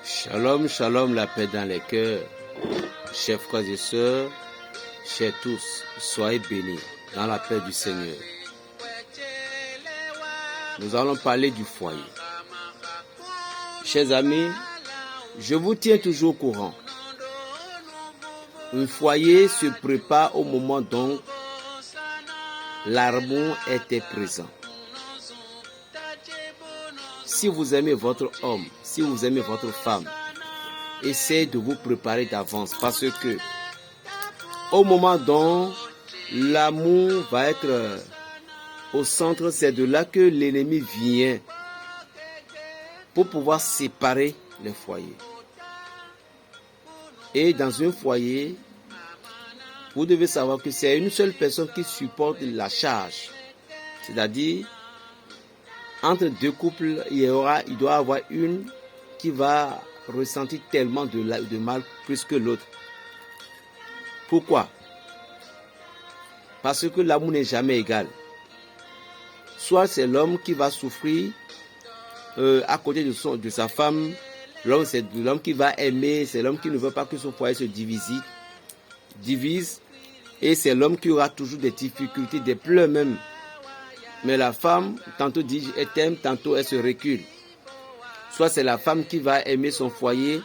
Shalom, shalom, la paix dans les cœurs. Chers frères et sœurs, chers tous, soyez bénis dans la paix du Seigneur. Nous allons parler du foyer. Chers amis, je vous tiens toujours au courant. Un foyer se prépare au moment dont l'amour était présent. Si vous aimez votre homme, si vous aimez votre femme, essayez de vous préparer d'avance parce que au moment dont l'amour va être au centre, c'est de là que l'ennemi vient pour pouvoir séparer les foyers. Et dans un foyer, vous devez savoir que c'est une seule personne qui supporte la charge. C'est-à-dire, entre deux couples, il doit y avoir une qui va ressentir tellement de mal plus que l'autre. Pourquoi? Parce que l'amour n'est jamais égal. Soit c'est l'homme qui va souffrir à côté de sa femme. L'homme, c'est l'homme qui va aimer. C'est l'homme qui ne veut pas que son foyer se divise. Et c'est l'homme qui aura toujours des difficultés, des pleurs même. Mais la femme, tantôt dit elle t'aime, tantôt elle se recule. Soit c'est la femme qui va aimer son foyer,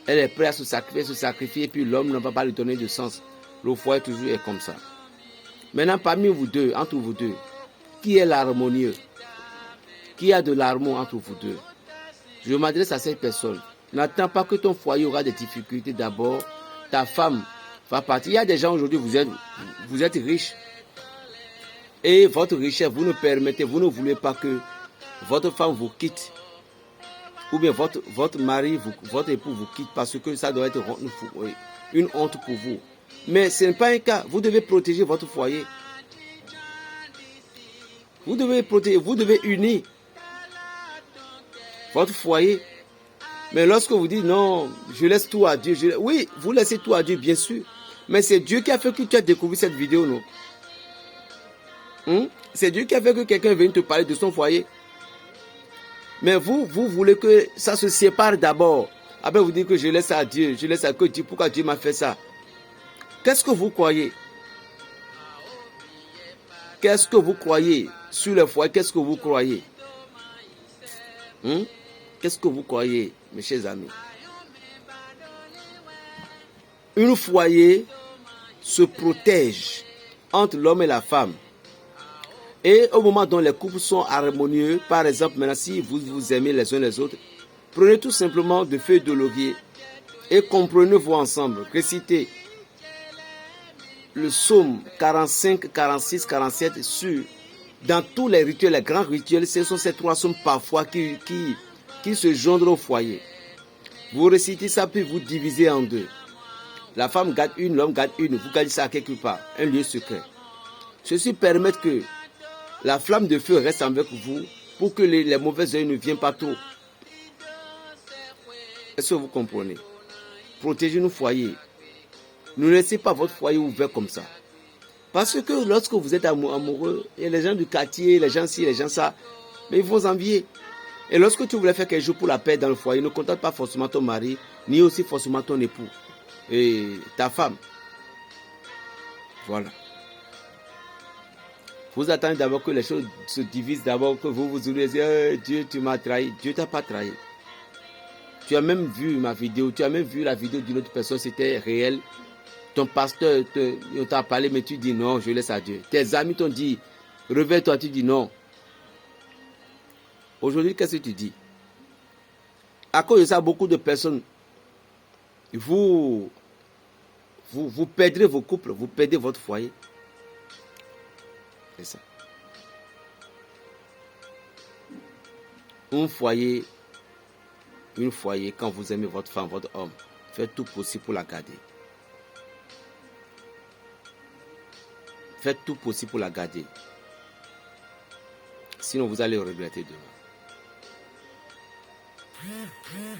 elle est prête à se sacrifier, et puis l'homme ne va pas lui donner de sens. Le foyer toujours est comme ça. Maintenant, parmi vous deux, entre vous deux, qui est l'harmonieux? Qui a de l'amour entre vous deux? Je m'adresse à cette personne. N'attends pas que ton foyer aura des difficultés d'abord. Ta femme va partir. Il y a des gens aujourd'hui, vous êtes riches. Et votre richesse, vous ne voulez pas que votre femme vous quitte. Ou bien votre mari, votre époux vous quitte parce que ça doit être une honte pour vous. Mais ce n'est pas un cas. Vous devez protéger votre foyer. Vous devez protéger, vous devez unir votre foyer. Mais lorsque vous dites non, je laisse tout à Dieu. Oui, vous laissez tout à Dieu, bien sûr. Mais c'est Dieu qui a fait que tu as découvert cette vidéo, non? C'est Dieu qui a fait que quelqu'un vienne te parler de son foyer. Mais vous voulez que ça se sépare d'abord. Après vous dites que je laisse à Dieu, je laisse à Dieu. Pourquoi Dieu m'a fait ça? Qu'est-ce que vous croyez? Qu'est-ce que vous croyez sur le foyer? Qu'est-ce que vous croyez? Qu'est-ce que vous croyez, mes chers amis? Un foyer se protège entre l'homme et la femme. Et au moment dont les couples sont harmonieux, par exemple, maintenant si vous vous aimez les uns les autres, prenez tout simplement de feuilles de laurier et comprenez-vous ensemble. Récitez le psaume 45, 46, 47 dans tous les rituels, les grands rituels, ce sont ces trois psaumes parfois qui se joindront au foyer. Vous récitez ça, puis vous divisez en deux. La femme garde une, l'homme garde une, vous gardez ça quelque part, un lieu secret. Ceci permet que la flamme de feu reste avec vous pour que les mauvais œils ne viennent pas trop. Est-ce que vous comprenez? Protégez nos foyers. Ne laissez pas votre foyer ouvert comme ça. Parce que lorsque vous êtes amoureux, il y a les gens du quartier, les gens ci, les gens ça, mais ils vont vous envier. Et lorsque tu voulais faire quelque chose pour la paix dans le foyer, ne contacte pas forcément ton mari, ni aussi forcément ton époux et ta femme. Voilà. Vous attendez d'abord que les choses se divisent, d'abord que vous dites Dieu, tu m'as trahi. Dieu ne t'a pas trahi. Tu as même vu ma vidéo, tu as même vu la vidéo d'une autre personne, c'était réel. Ton pasteur t'a parlé, mais tu dis non, je laisse à Dieu. Tes amis t'ont dit, réveille-toi, tu dis non. Aujourd'hui, qu'est-ce que tu dis? À cause de ça, beaucoup de personnes, vous perdrez vos couples, vous perdez votre foyer. C'est ça. Un foyer, quand vous aimez votre femme, votre homme, faites tout possible pour la garder. Faites tout possible pour la garder. Sinon, vous allez regretter demain.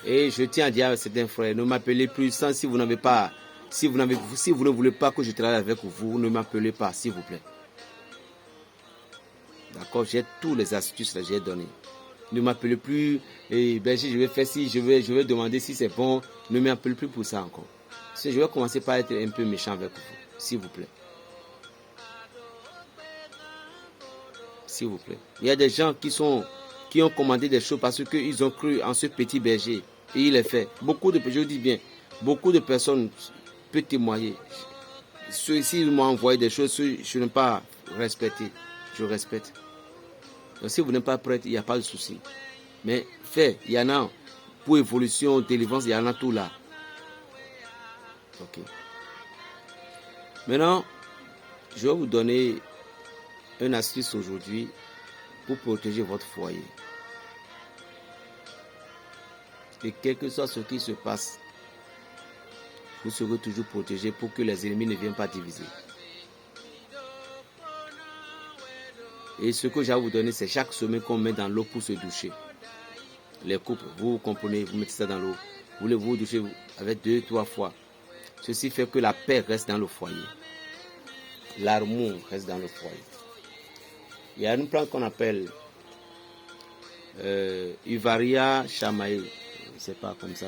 Et je tiens à dire à certains frères, ne m'appelez plus si vous n'avez pas, si vous ne voulez pas que je travaille avec vous, ne m'appelez pas, s'il vous plaît. D'accord, j'ai tous les astuces que j'ai données. Ne m'appelez plus, et berger, je vais faire ci, je vais demander si c'est bon. Ne m'appelez plus pour ça encore. Je vais commencer par être un peu méchant avec vous, s'il vous plaît. S'il vous plaît. Il y a des gens qui ont commandé des choses parce qu'ils ont cru en ce petit berger et il est fait. Je dis bien, beaucoup de personnes peuvent témoigner. Ceux-ci m'ont envoyé des choses, je n'ai pas respecté. Je respecte. Donc si vous n'êtes pas prêt, il n'y a pas de souci. Mais fait, il y en a pour évolution, délivrance, il y en a tout là. Ok. Maintenant, je vais vous donner une astuce aujourd'hui pour protéger votre foyer. Et quel que soit ce qui se passe, vous serez toujours protégé pour que les ennemis ne viennent pas diviser. Et ce que j'ai à vous donner, c'est chaque semaine qu'on met dans l'eau pour se doucher. Les couples, vous comprenez, vous mettez ça dans l'eau. Vous vous douchez avec 2-3 fois. Ceci fait que la paix reste dans le foyer. L'amour reste dans le foyer. Il y a une plante qu'on appelle Uvaria chamae. C'est pas comme ça.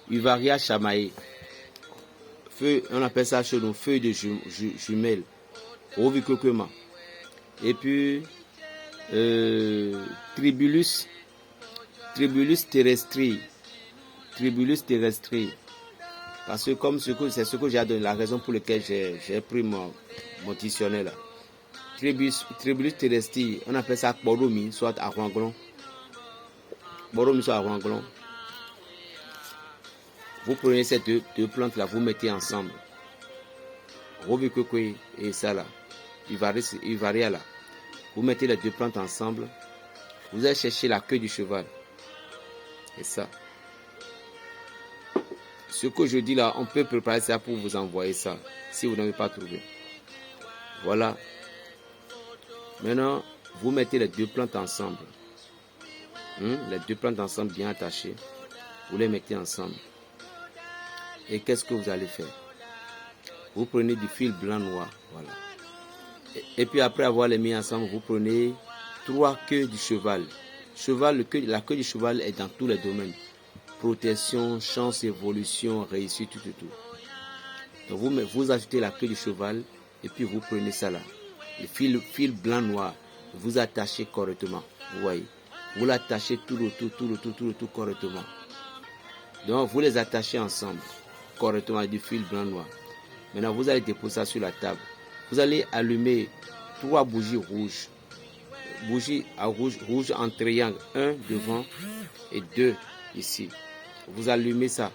Uvaria chamae. On appelle ça chez nous feuille de jumelle. Ovicocoma. Et puis Tribulus terrestri. Tribulus terrestri. Parce que comme c'est ce que j'ai donné, la raison pour laquelle j'ai pris mon dictionnaire là. Tribulus terrestri, on appelle ça Boromi, soit Arwanglon. Boromi soit Arwanglon. Vous prenez ces deux plantes là, vous mettez ensemble. Rovikokwe et ça là. Ivaria là. Vous mettez les deux plantes ensemble. Vous allez chercher la queue du cheval. Et ça. Ce que je dis là, on peut préparer ça pour vous envoyer ça. Si vous n'avez pas trouvé. Voilà. Maintenant, vous mettez les deux plantes ensemble. Les deux plantes ensemble bien attachées. Vous les mettez ensemble. Et qu'est-ce que vous allez faire? Vous prenez du fil blanc noir. Voilà. Et puis après avoir les mis ensemble, vous prenez 3 queues du cheval. La queue du cheval est dans tous les domaines. Protection, chance, évolution, réussite, tout. Donc vous ajoutez la queue du cheval et puis vous prenez ça là. Le fil blanc noir, vous attachez correctement. Vous voyez. Vous l'attachez tout le tour correctement. Donc vous les attachez ensemble correctement avec du fil blanc noir. Maintenant vous allez déposer ça sur la table. Vous allez allumer 3 bougies rouges. Bougies à rouge en triangle. 1 devant et 2 ici. Vous allumez ça.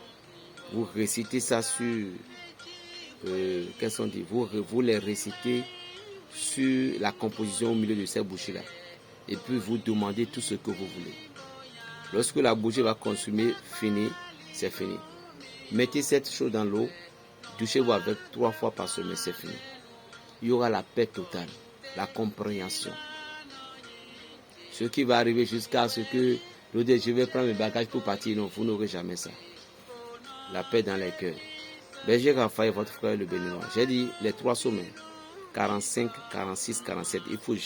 Vous récitez ça sur... qu'est-ce qu'on dit? Vous les récitez sur la composition au milieu de ces bougies-là. Et puis vous demandez tout ce que vous voulez. Lorsque la bougie va consumer, fini, c'est fini. Mettez cette chose dans l'eau. Douchez-vous avec 3 fois par semaine, c'est fini. Il y aura la paix totale, la compréhension. Ce qui va arriver jusqu'à ce que je vais prendre mes bagages pour partir, non, vous n'aurez jamais ça. La paix dans les cœurs. Berger Raphaël, votre frère le béninois. J'ai dit les 3 sommets, 45, 46, 47. Il faut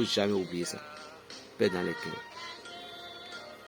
jamais oublier ça. Paix dans les cœurs.